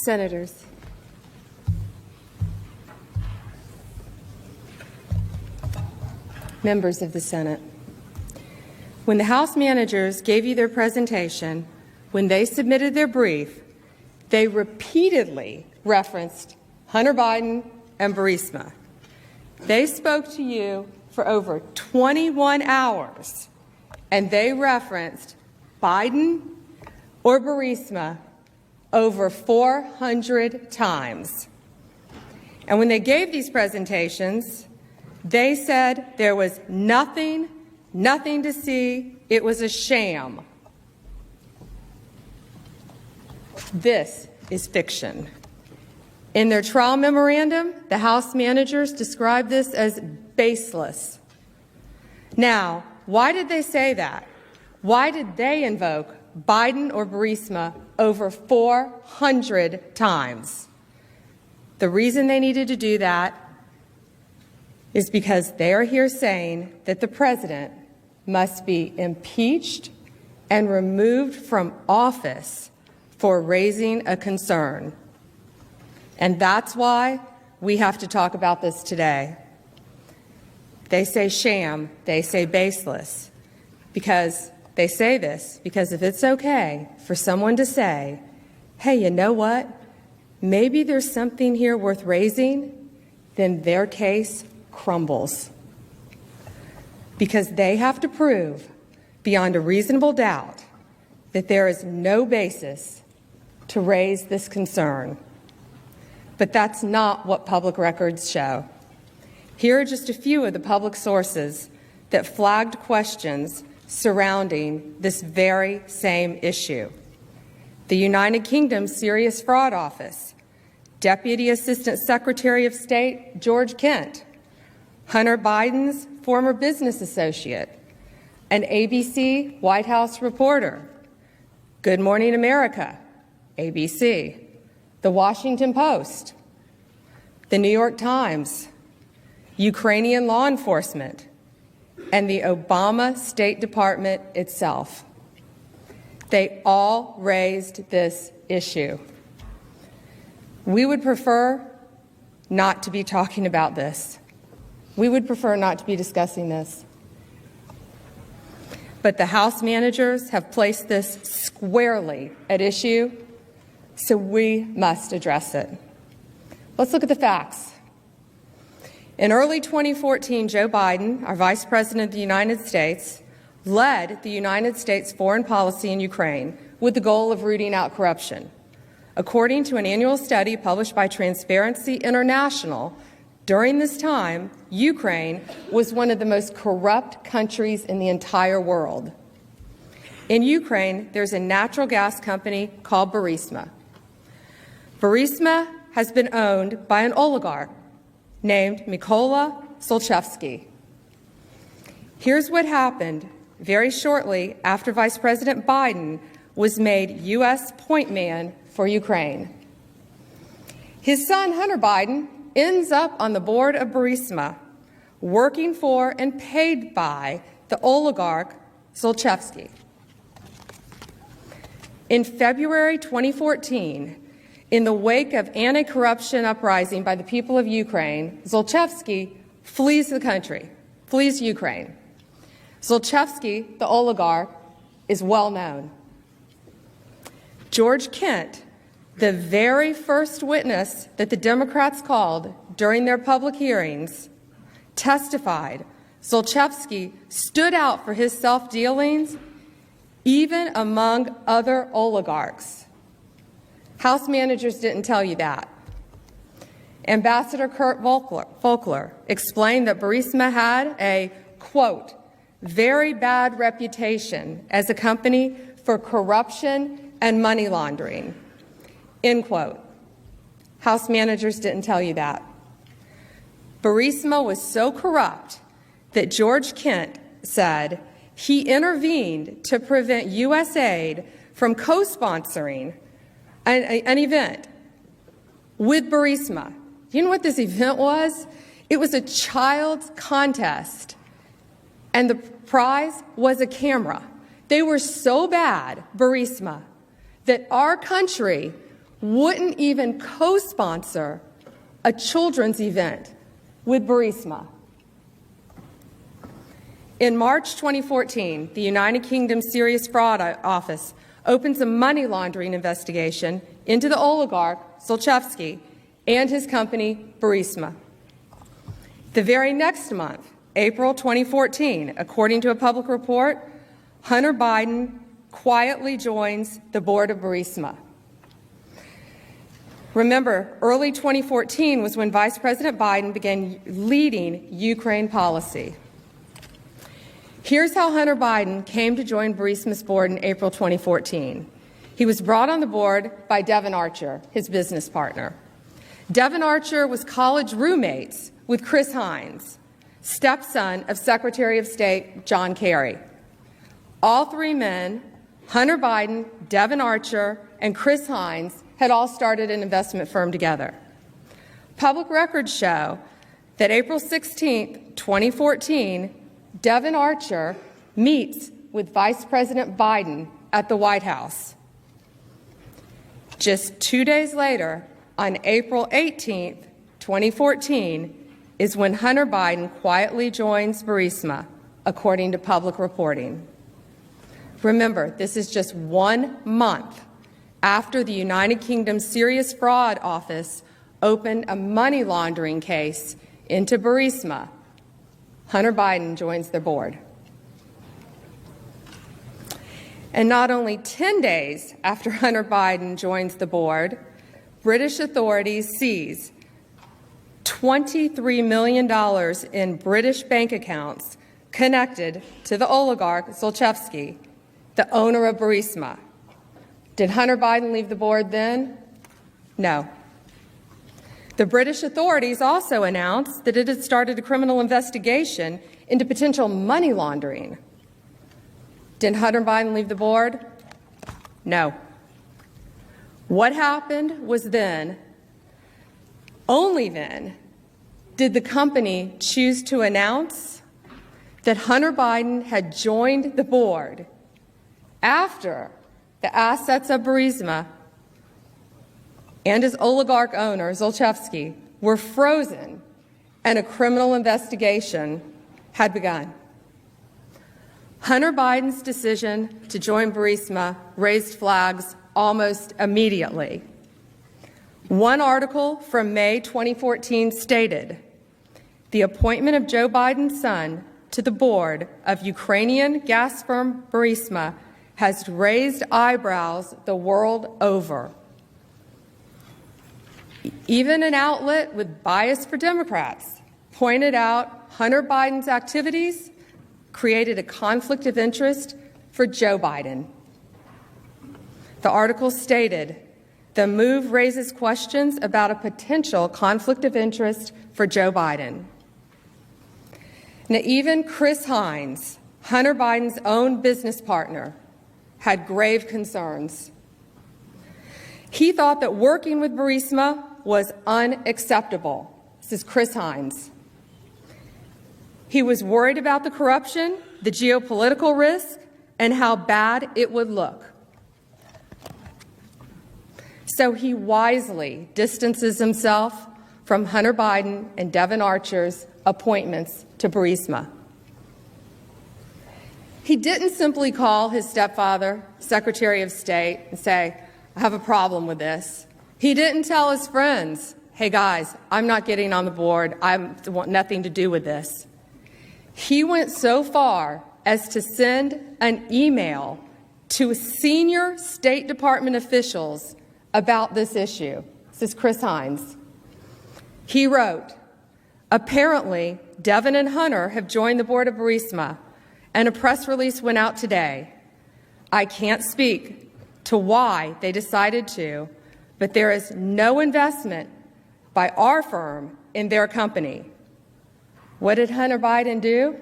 Senators, members of the Senate, when the House managers gave you their presentation, when they submitted their brief, they repeatedly referenced Hunter Biden and Burisma. They spoke to you for over 21 hours, and they referenced Biden or Burisma over 400 times. And when they gave these presentations, they said there was nothing to see. It was a sham. This is fiction. In their trial memorandum, the House managers described this as baseless. Now, why did they say that? Why did they invoke Biden or Burisma over 400 times? The reason they needed to do that is because they are here saying that the president must be impeached and removed from office for raising a concern. And that's why we have to talk about this today. They say sham, they say baseless, because they say this because if it's okay for someone to say, hey, you know what? Maybe there's something here worth raising, then their case crumbles. Because they have to prove beyond a reasonable doubt that there is no basis to raise this concern. But that's not what public records show. Here are just a few of the public sources that flagged questions surrounding this very same issue. The United Kingdom Serious Fraud Office, Deputy Assistant Secretary of State George Kent, Hunter Biden's former business associate, an ABC White House reporter, Good Morning America, ABC, The Washington Post, The New York Times, Ukrainian law enforcement, and the Obama State Department itself. They all raised this issue. We would prefer not to be talking about this. We would prefer not to be discussing this. But the House managers have placed this squarely at issue, so we must address it. Let's look at the facts. In early 2014, Joe Biden, our Vice President of the United States, led the United States foreign policy in Ukraine with the goal of rooting out corruption. According to an annual study published by Transparency International, during this time, Ukraine was one of the most corrupt countries in the entire world. In Ukraine, there's a natural gas company called Burisma. Burisma has been owned by an oligarch named Mykola Zlochevsky. Here's what happened very shortly after Vice President Biden was made U.S. point man for Ukraine. His son, Hunter Biden, ends up on the board of Burisma, working for and paid by the oligarch Zlochevsky. In February 2014, in the wake of anti-corruption uprising by the people of Ukraine, Zlochevsky flees the country, flees Ukraine. Zlochevsky, the oligarch, is well known. George Kent, the very first witness that the Democrats called during their public hearings, testified Zlochevsky stood out for his self-dealings even among other oligarchs. House managers didn't tell you that. Ambassador Kurt Volkler explained that Burisma had a, quote, very bad reputation as a company for corruption and money laundering, end quote. House managers didn't tell you that. Burisma was so corrupt that George Kent said he intervened to prevent U.S. aid from co-sponsoring an event with Burisma. You know what this event was? It was a child's contest, and the prize was a camera. They were so bad, Burisma, that our country wouldn't even co-sponsor a children's event with Burisma. In March 2014, the United Kingdom Serious Fraud Office opens a money laundering investigation into the oligarch Zlochevsky and his company Burisma. The very next month, April 2014, according to a public report, Hunter Biden quietly joins the board of Burisma. Remember, early 2014 was when Vice President Biden began leading Ukraine policy. Here's how Hunter Biden came to join Burisma's board in April 2014. He was brought on the board by Devon Archer, his business partner. Devon Archer was college roommates with Chris Hines, stepson of Secretary of State John Kerry. All three men, Hunter Biden, Devon Archer, and Chris Hines, had all started an investment firm together. Public records show that April 16, 2014, Devon Archer meets with Vice President Biden at the White House. Just 2 days later, on April 18, 2014, is when Hunter Biden quietly joins Burisma, according to public reporting. Remember, this is just 1 month after the United Kingdom Serious Fraud Office opened a money laundering case into Burisma. Hunter Biden joins their board. And not only 10 days after Hunter Biden joins the board, British authorities seize $23 million in British bank accounts connected to the oligarch Zlochevsky, the owner of Burisma. Did Hunter Biden leave the board then? No. The British authorities also announced that it had started a criminal investigation into potential money laundering. Did Hunter Biden leave the board? No. What happened was then, only then, did the company choose to announce that Hunter Biden had joined the board after the assets of Burisma and his oligarch owner, Zlochevsky, were frozen and a criminal investigation had begun. Hunter Biden's decision to join Burisma raised flags almost immediately. One article from May 2014 stated, "The appointment of Joe Biden's son to the board of Ukrainian gas firm Burisma has raised eyebrows the world over." Even an outlet with bias for Democrats pointed out Hunter Biden's activities created a conflict of interest for Joe Biden. The article stated, "The move raises questions about a potential conflict of interest for Joe Biden." Now, even Chris Hines, Hunter Biden's own business partner, had grave concerns. He thought that working with Burisma was unacceptable. This is Chris Hines. He was worried about the corruption, the geopolitical risk, and how bad it would look. So he wisely distances himself from Hunter Biden and Devon Archer's appointments to Burisma. He didn't simply call his stepfather, Secretary of State, and say, "I have a problem with this." He didn't tell his friends, "Hey guys, I'm not getting on the board. I want nothing to do with this." He went so far as to send an email to senior State Department officials about this issue. This is Chris Hines. He wrote, "Apparently, Devon and Hunter have joined the board of Burisma, and a press release went out today. I can't speak to why they decided to, but there is no investment by our firm in their company." What did Hunter Biden do?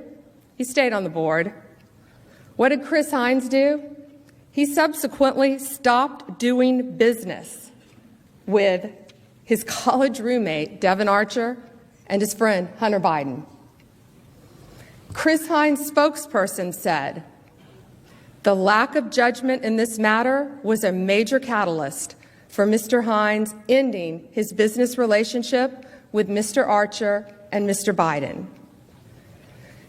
He stayed on the board. What did Chris Hines do? He subsequently stopped doing business with his college roommate, Devon Archer, and his friend, Hunter Biden. Chris Hines' spokesperson said, "The lack of judgment in this matter was a major catalyst for Mr. Hines ending his business relationship with Mr. Archer and Mr. Biden.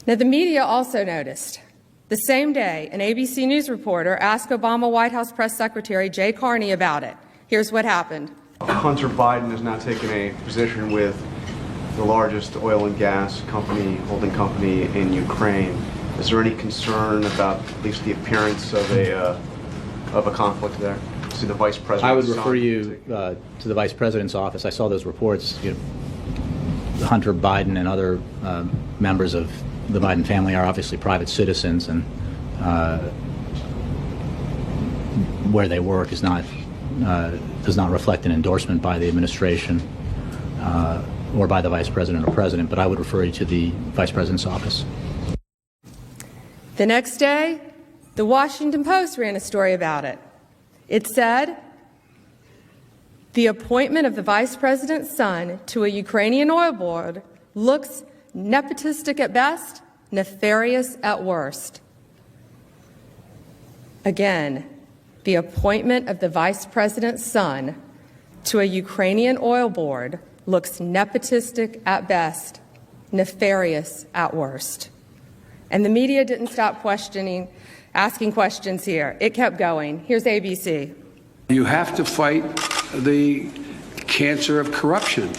Now, the media also noticed. The same day, an ABC News reporter asked Obama White House Press Secretary Jay Carney about it. Here's what happened. Hunter Biden has now taken a position with the largest oil and gas company, holding company in Ukraine. Is there any concern about at least the appearance of a conflict there? See the vice president. I would refer you to the vice president's office. I saw those reports. Hunter Biden and other members of the Biden family are obviously private citizens, and where they work is not does not reflect an endorsement by the administration or by the vice president or president. But I would refer you to the vice president's office. The next day, the Washington Post ran a story about it. It said, the appointment of the vice president's son to a Ukrainian oil board looks nepotistic at best, nefarious at worst. Again, the appointment of the vice president's son to a Ukrainian oil board looks nepotistic at best, nefarious at worst. And the media didn't stop asking questions here. It kept going. Here's ABC. You have to fight the cancer of corruption.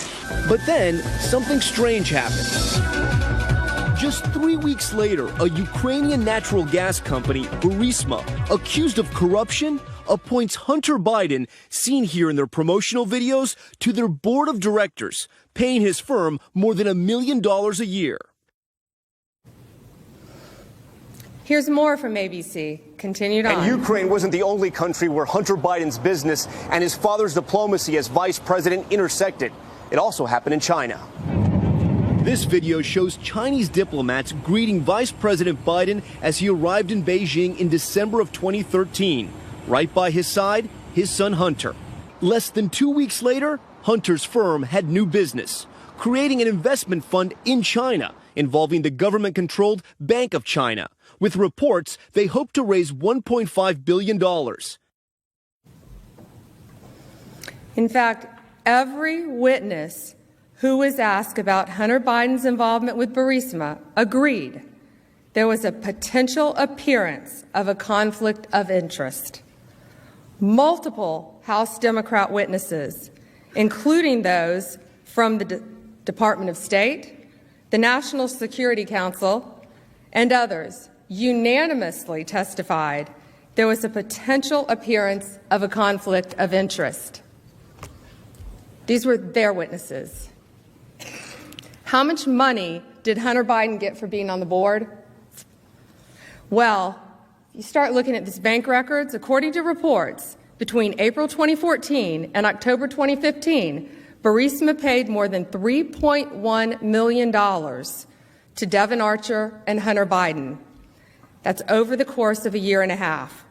But then something strange happened. Just 3 weeks later, a Ukrainian natural gas company, Burisma, accused of corruption, appoints Hunter Biden, seen here in their promotional videos, to their board of directors, paying his firm more than $1 million a year. Here's more from ABC. Continued on. And Ukraine wasn't the only country where Hunter Biden's business and his father's diplomacy as vice president intersected. It also happened in China. This video shows Chinese diplomats greeting Vice President Biden as he arrived in Beijing in December of 2013. Right by his side, his son Hunter. Less than 2 weeks later, Hunter's firm had new business, creating an investment fund in China involving the government-controlled Bank of China. With reports, they hope to raise $1.5 billion. In fact, every witness who was asked about Hunter Biden's involvement with Burisma agreed there was a potential appearance of a conflict of interest. Multiple House Democrat witnesses, including those from the Department of State, the National Security Council, and others, unanimously testified there was a potential appearance of a conflict of interest. These were their witnesses. How much money did Hunter Biden get for being on the board? Well, you start looking at his bank records. According to reports, between April 2014 and October 2015, Burisma paid more than $3.1 million to Devon Archer and Hunter Biden. That's over the course of a year and a half.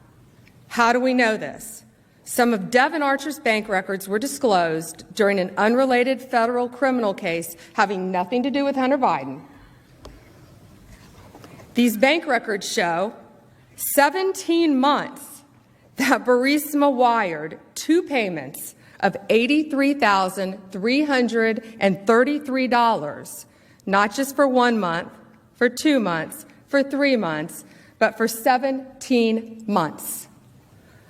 How do we know this? Some of Devon Archer's bank records were disclosed during an unrelated federal criminal case having nothing to do with Hunter Biden. These bank records show 17 months that Burisma wired two payments of $83,333, not just for 1 month, for 2 months, for 3 months, but for 17 months.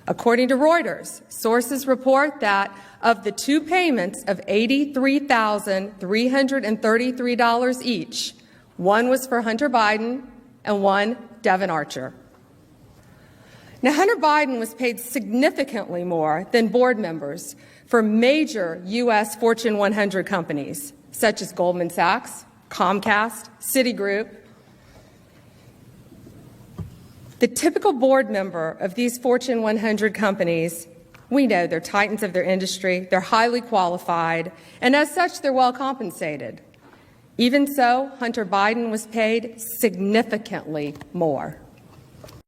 According to Reuters, sources report that of the two payments of $83,333 each, one was for Hunter Biden and one Devon Archer. Now, Hunter Biden was paid significantly more than board members for major U.S. Fortune 100 companies, such as Goldman Sachs, Comcast, Citigroup. The typical board member of these Fortune 100 companies, we know they're titans of their industry, they're highly qualified, and as such, they're well compensated. Even so, Hunter Biden was paid significantly more.